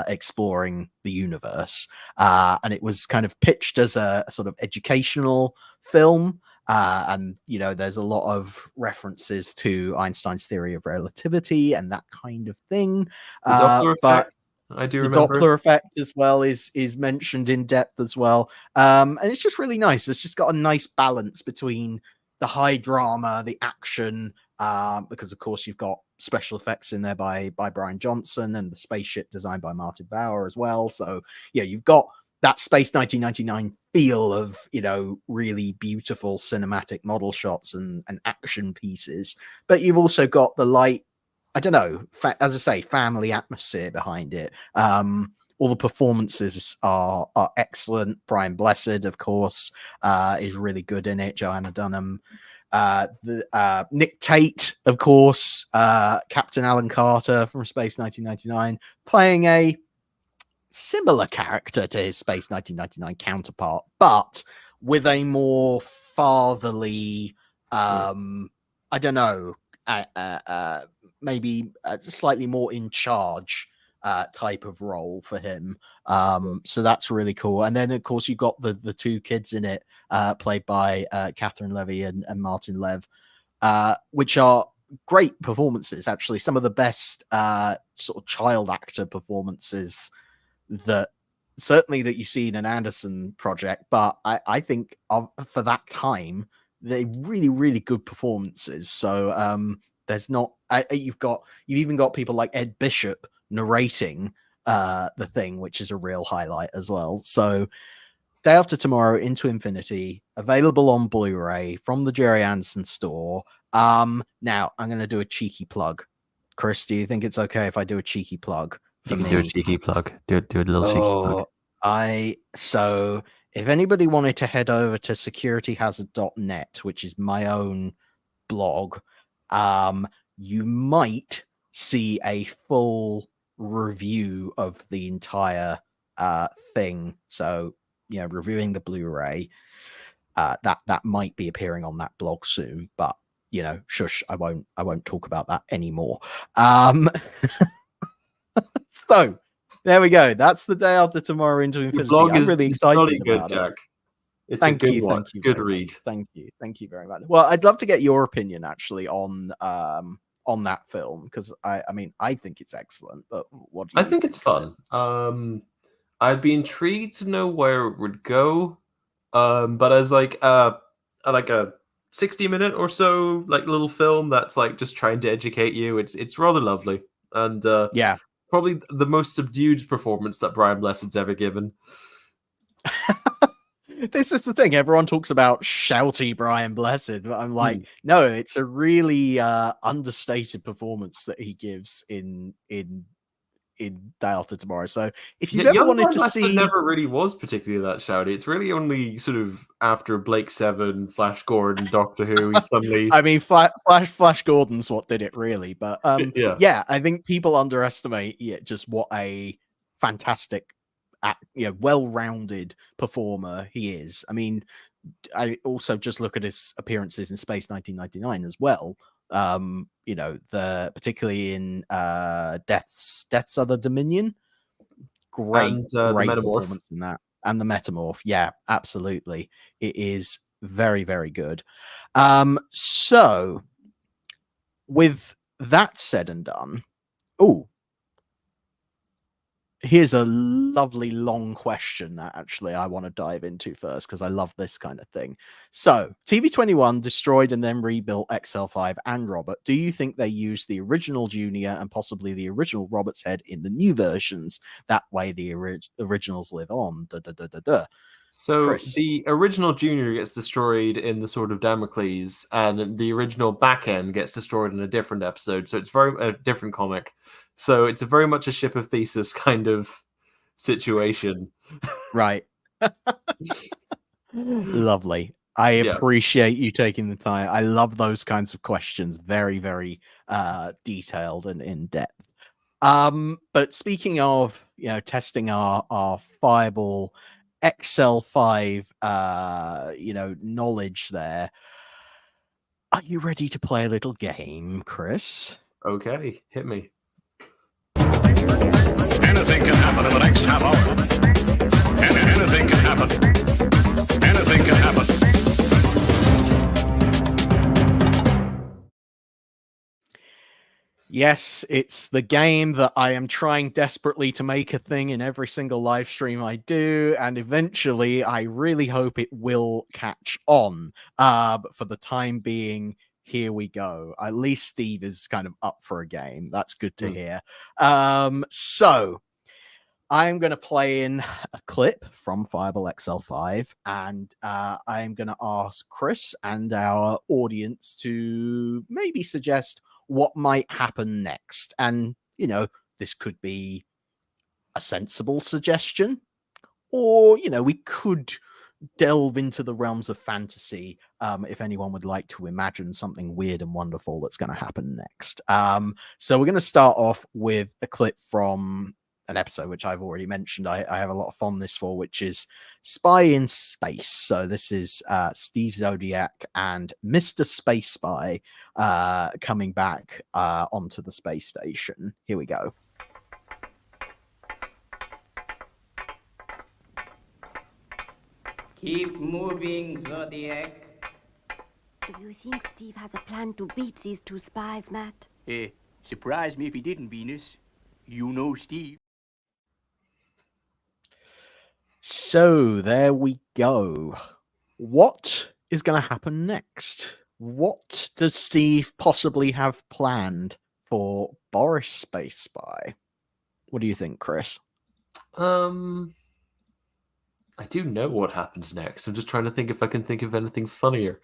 exploring the universe. And it was kind of pitched as a sort of educational film, and there's a lot of references to Einstein's theory of relativity and that kind of thing. The Doppler But effect, I do the remember. Doppler effect as well is mentioned in depth as well, and it's just really nice. It's just got a nice balance between the high drama, the action, because of course you've got special effects in there by Brian Johnson, and the spaceship designed by Martin Bauer as well. So yeah, you've got that Space 1999 feel of really beautiful cinematic model shots and action pieces, but you've also got the light, I don't know, as I say, family atmosphere behind it. All the performances are excellent. Brian Blessed, of course, is really good in it. Joanna Dunham, Nick Tate, of course, Captain Alan Carter from Space 1999, playing a similar character to his Space 1999 counterpart, but with a more fatherly, I don't know, maybe slightly more in charge type of role for him. So that's really cool. And then of course you've got the two kids in it, played by Catherine Levy and Martin Lev, which are great performances. Actually, some of the best sort of child actor performances that certainly that you see in an Anderson project, but I think for that time they're really, really good performances. So there's not you've even got people like Ed Bishop narrating the thing, which is a real highlight as well. So Day After Tomorrow, Into Infinity, available on Blu-ray from the Gerry Anderson store. Now I'm going to do a cheeky plug. Chris, do you think it's okay if I do a cheeky plug? You can do a cheeky plug. Do a little cheeky plug. So if anybody wanted to head over to securityhazard.net, which is my own blog, you might see a full review of the entire thing. So reviewing the Blu-ray, that might be appearing on that blog soon, but shush, I won't talk about that anymore. So there we go. That's The Day After Tomorrow, Into Infinity. I'm really excited about Jack. it. It's thank a good you, one. thank you, good read. Thank you very much. Well, I'd love to get your opinion actually on that film, because I mean I think it's excellent. But what do you think? It's fun. I'd be intrigued to know where it would go. But as like a 60-minute or so little film that's just trying to educate you, it's rather lovely. And yeah, probably the most subdued performance that Brian Blessed's ever given. This is the thing. Everyone talks about shouty Brian Blessed, but I'm like, no, it's a really understated performance that he gives in Day After Tomorrow. So if you've ever wanted to see, never really was particularly that shouty. It's really only sort of after Blake Seven, Flash Gordon, Doctor Who, he suddenly. I mean, Flash Gordon's what did it really, but yeah, I think people underestimate just what a fantastic, well-rounded performer he is. I mean, I also just look at his appearances in Space 1999 as well. Particularly in Death's Other Dominion. Great performance in that. And the Metamorph. Yeah, absolutely. It is very, very good. So with that said and done, here's a lovely long question that actually I want to dive into first because I love this kind of thing. So, TV21 destroyed and then rebuilt XL5 and Robert. Do you think they used the original Junior and possibly the original Robert's head in the new versions? That way, the originals live on. So Chris. the original Junior gets destroyed in the Sword of Damocles, and the original back end gets destroyed in a different episode. So it's very a different comic. So it's a very much a ship of Theseus kind of situation. Right. Lovely. I appreciate you taking the time. I love those kinds of questions. Very, very detailed and in depth. But speaking of, testing our Fireball XL5 knowledge there, are you ready to play a little game, Chris? Okay, hit me. Anything can happen in the next half hour. Anything can happen. Anything can happen. Yes, it's the game that I am trying desperately to make a thing in every single live stream I do, and eventually I really hope it will catch on. But for the time being, here we go. At least Steve is kind of up for a game. That's good to hear. So I'm going to play in a clip from Fireball XL5, and I'm going to ask Chris and our audience to maybe suggest what might happen next. And, this could be a sensible suggestion, or, we could delve into the realms of fantasy if anyone would like to imagine something weird and wonderful that's going to happen next. So we're going to start off with a clip from an episode which I've already mentioned. I have a lot of fondness for, which is Spy in Space. So this is Steve Zodiac and Mr. Space Spy coming back onto the space station. Here we go. Keep moving, Zodiac. Do you think Steve has a plan to beat these two spies, Matt? Surprise me if he didn't, Venus. You know Steve. So there we go. What is going to happen next? What does Steve possibly have planned for Boris Space Spy? What do you think, Chris? I do know what happens next. I'm just trying to think if I can think of anything funnier.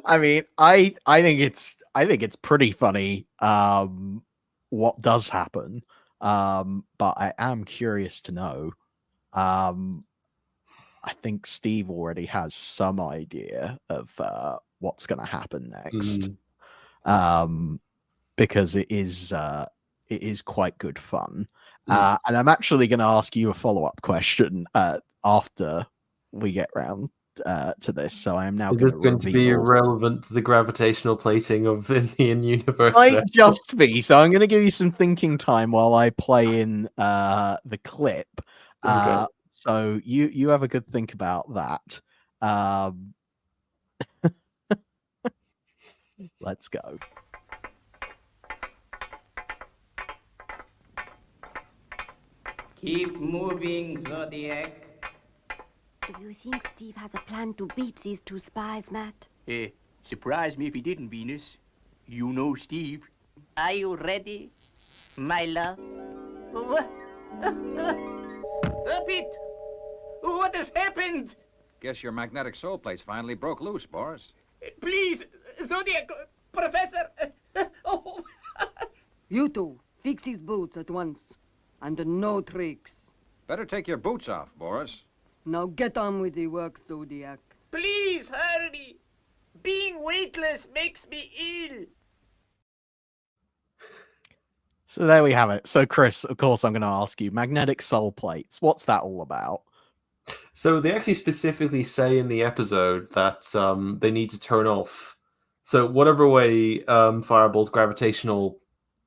I mean, I think it's pretty funny what does happen. But I am curious to know. I think Steve already has some idea of what's going to happen next. Because it is quite good fun. And I'm actually going to ask you a follow-up question after we get round to this. So I am now going to be relevant to the gravitational plating of the universe. Might just be. So I'm going to give you some thinking time while I play in the clip. Okay. So you have a good think about that. Let's go. Keep moving, Zodiac. Do you think Steve has a plan to beat these two spies, Matt? Surprise me if he didn't, Venus. You know Steve. Are you ready, my love? What? Pete! What has happened? Guess your magnetic soul plates finally broke loose, Boris. Please, Zodiac, Professor. Oh. You two, fix his boots at once. And no tricks. Better take your boots off, Boris. Now get on with the work, Zodiac. Please hurry. Being weightless makes me ill. So there we have it. So Chris, of course, I'm going to ask you, magnetic soul plates. What's that all about? So they actually specifically say in the episode that they need to turn off. So whatever way Fireball's gravitational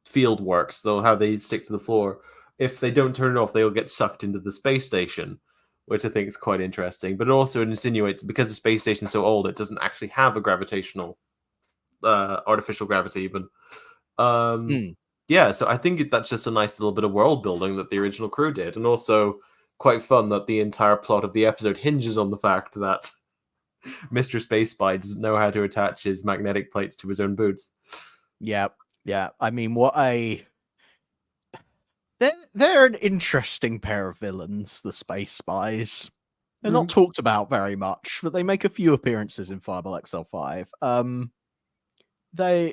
field works, though how they stick to the floor, if they don't turn it off, they'll get sucked into the space station, which I think is quite interesting. But it also insinuates because the space station's so old, it doesn't actually have a gravitational, artificial gravity even. yeah, so I think that's just a nice little bit of world building that the original crew did, and also quite fun that the entire plot of the episode hinges on the fact that Mr. Space Spy doesn't know how to attach his magnetic plates to his own boots. Yeah. I mean, they're an interesting pair of villains, the Space Spies. They're not talked about very much, but they make a few appearances in Fireball XL5. They're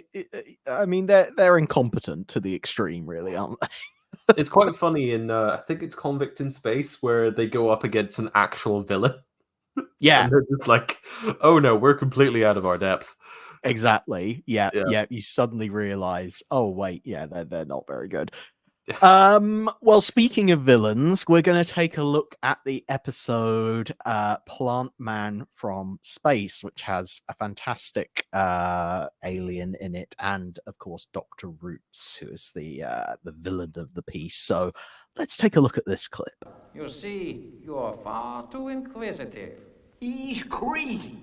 incompetent to the extreme, really, aren't they? It's quite funny in I think it's Convict in Space, where they go up against an actual villain. Yeah, and they're just like, oh no, we're completely out of our depth. exactly. Yeah. You suddenly realize, oh wait, they're not very good. Well, speaking of villains, we're going to take a look at the episode Plant Man from Space, which has a fantastic alien in it, and of course Dr. Roots, who is the villain of the piece. So let's take a look at this clip. You see, you're far too inquisitive. He's crazy.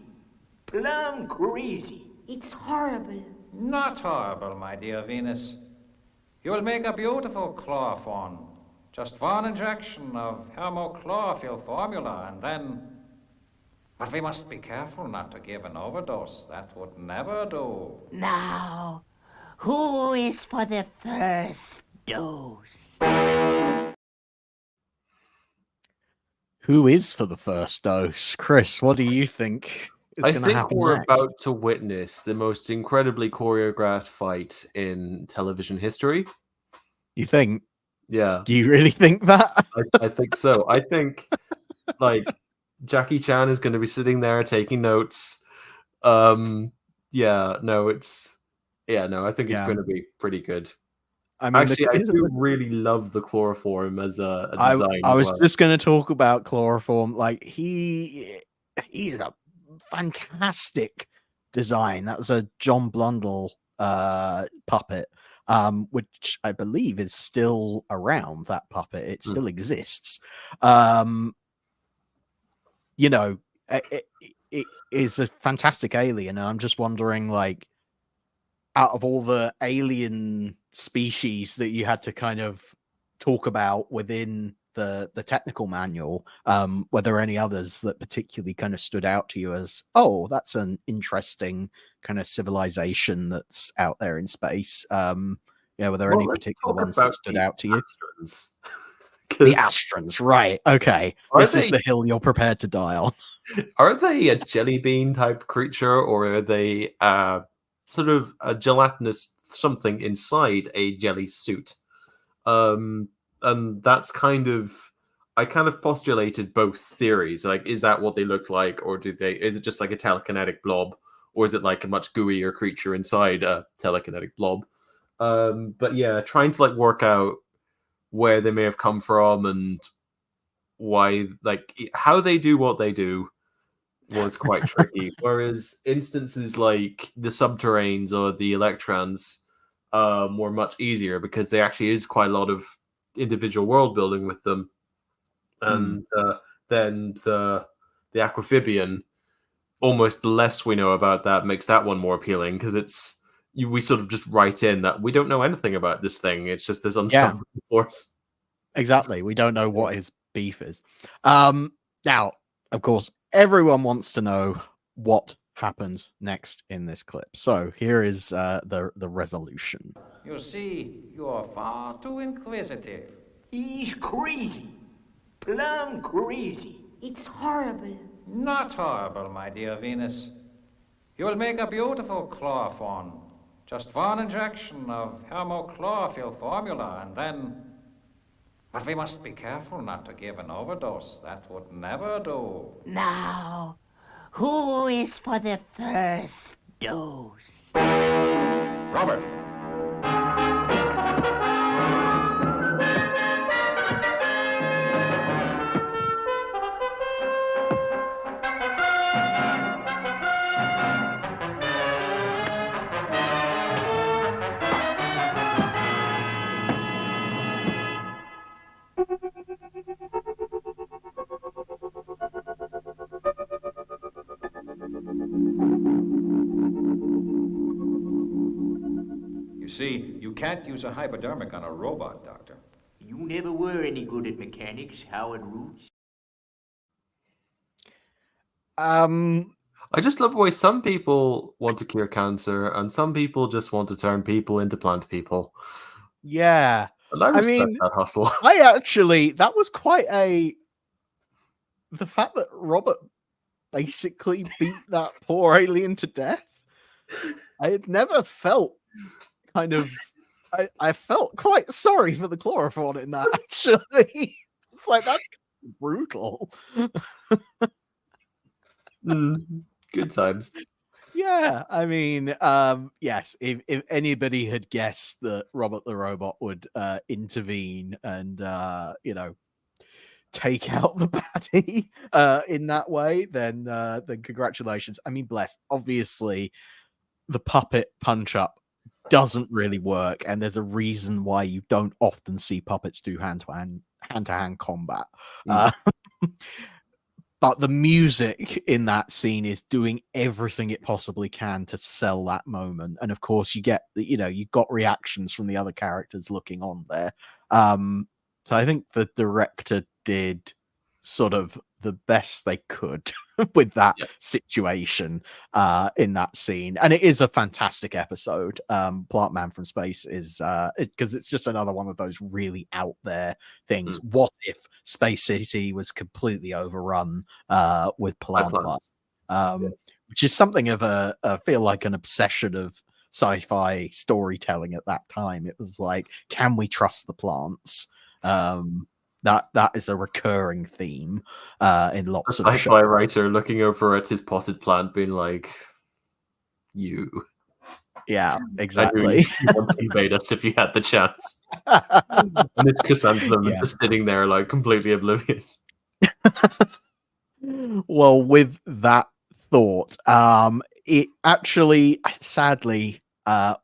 Plumb crazy. It's horrible. Not horrible, my dear Venus. You will make a beautiful chloroform. Just one injection of hemochlorophyll formula, and then... But we must be careful not to give an overdose. That would never do. Now, who is for the first dose? Who is for the first dose? Chris, what do you think is I going to think happen we're next? about to witness the most incredibly choreographed fight in television history. You think? Yeah. Do you really think that? I think so. I think like Jackie Chan is going to be sitting there taking notes. I think it's going to be pretty good. I mean, actually, I do really love the chloroform as a design. I was just going to talk about chloroform. Like he is a fantastic design. That was a John Blundell puppet, which I believe is still around. That puppet, it still exists. It is a fantastic alien, and I'm just wondering, like, out of all the alien species that you had to kind of talk about within the technical manual, were there any others that particularly kind of stood out to you as, oh, that's an interesting kind of civilization that's out there in space? Were there any particular ones that stood out to you? Astrons. The Astrons, right? Okay, this is the hill you're prepared to die on. Are they a jelly bean type creature, or are they sort of a gelatinous something inside a jelly suit? And that's I kind of postulated both theories. Like, is that what they look like, or is it just like a telekinetic blob, or is it like a much gooier creature inside a telekinetic blob? But yeah, trying to like work out where they may have come from and why, like, how they do what they do was quite tricky. Whereas instances like the subterranes or the electrons were much easier, because there actually is quite a lot of individual world building with them. And then the Aquamphibian, almost the less we know about that makes that one more appealing, because we sort of just write in that we don't know anything about this thing. It's just this unstoppable force. Exactly. We don't know what his beef is. Now, of course, everyone wants to know what happens next in this clip. So here is the resolution. You see, you're far too inquisitive. He's crazy. Plumb crazy. It's horrible. Not horrible, my dear Venus. You will make a beautiful chloroform. Just one injection of hemochlorophyll formula, and then... But we must be careful not to give an overdose. That would never do. Now, who is for the first dose? Robert. You see, you can't use a hypodermic on a robot, Doctor. You never were any good at mechanics, Howard Roots. I just love the way some people want to cure cancer and some people just want to turn people into plant people. Yeah. And I respect that hustle. That was quite the fact that Robert basically beat that poor alien to death. I had never felt I felt quite sorry for the chloroform in that, actually. It's like, that's brutal. Good times. Yeah, I mean, yes, if anybody had guessed that Robert the Robot would intervene and, take out the baddie in that way, then congratulations. I mean, bless. Obviously, the puppet punch-up doesn't really work, and there's a reason why you don't often see puppets do hand-to-hand combat. But the music in that scene is doing everything it possibly can to sell that moment. And of course, you got reactions from the other characters looking on there. So I think the director did sort of the best they could with that situation in that scene. And it is a fantastic episode. Plant Man from Space is because it's just another one of those really out there things. What if Space City was completely overrun with plant life? Which is something of I feel like an obsession of sci-fi storytelling at that time. It was like, can we trust the plants? That is a recurring theme in lots of sci-fi writer looking over at his potted plant, being like, "You, yeah, exactly. You want to invade us if you had the chance." And it's chrysanthemum just sitting there, like completely oblivious. Well, with that thought, it actually, sadly,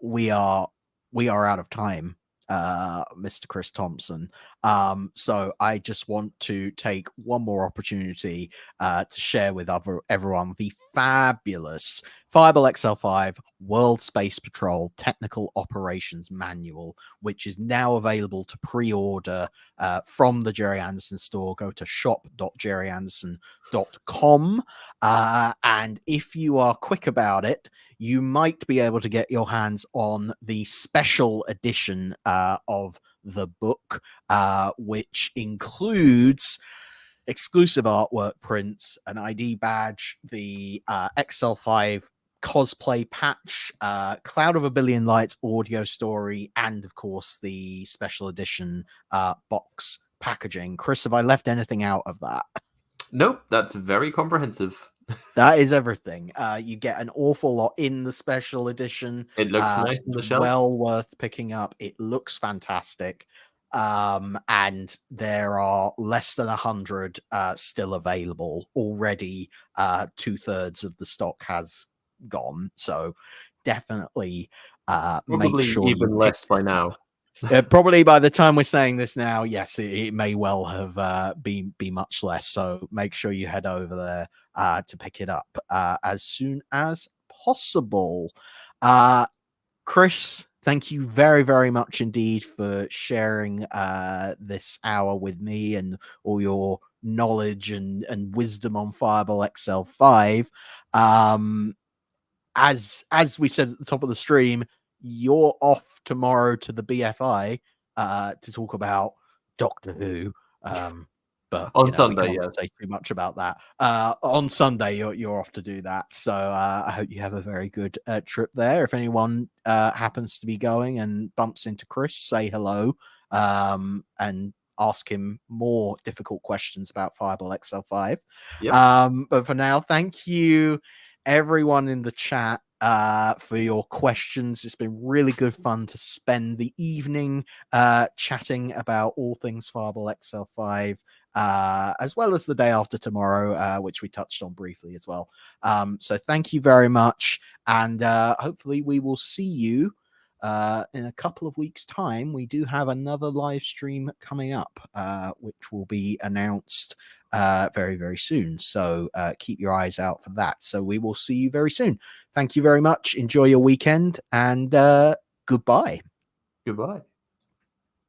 we are out of time. Mr. Chris Thompson. So I just want to take one more opportunity to share with everyone the fabulous Fireball XL5 World Space Patrol Technical Operations Manual, which is now available to pre-order from the Gerry Anderson store. Go to shop.gerryanderson.com. And if you are quick about it, you might be able to get your hands on the special edition of the book, which includes exclusive artwork prints, an ID badge, the XL5 cosplay patch, Cloud of a Billion Lights audio story, and of course the special edition box packaging. Chris, have I left anything out of that? Nope, that's very comprehensive. That is everything. You get an awful lot in the special edition. It looks nice on the shelf. Well worth picking up. It looks fantastic. And there are less than 100 still available already. 2/3 of the stock has gone. So definitely probably make sure even less by now. Probably by the time we're saying this now, yes, it may well have be much less. So make sure you head over there to pick it up as soon as possible. Chris, thank you very, very much indeed for sharing this hour with me and all your knowledge and wisdom on Fireball XL5. As we said at the top of the stream, you're off tomorrow to the BFI to talk about Doctor Who. But on Sunday, we can't say too much about that. On Sunday, you're off to do that. So I hope you have a very good trip there. If anyone happens to be going and bumps into Chris, say hello and ask him more difficult questions about Fireball XL5. Yep. But for now, thank you everyone in the chat for your questions. It's been really good fun to spend the evening chatting about all things Fireball XL5, as well as the day after tomorrow, which we touched on briefly as well. So thank you very much, and hopefully we will see you in a couple of weeks' time. We do have another live stream coming up, which will be announced very, very soon. So keep your eyes out for that. So we will see you very soon. Thank you very much. Enjoy your weekend, and goodbye. Goodbye.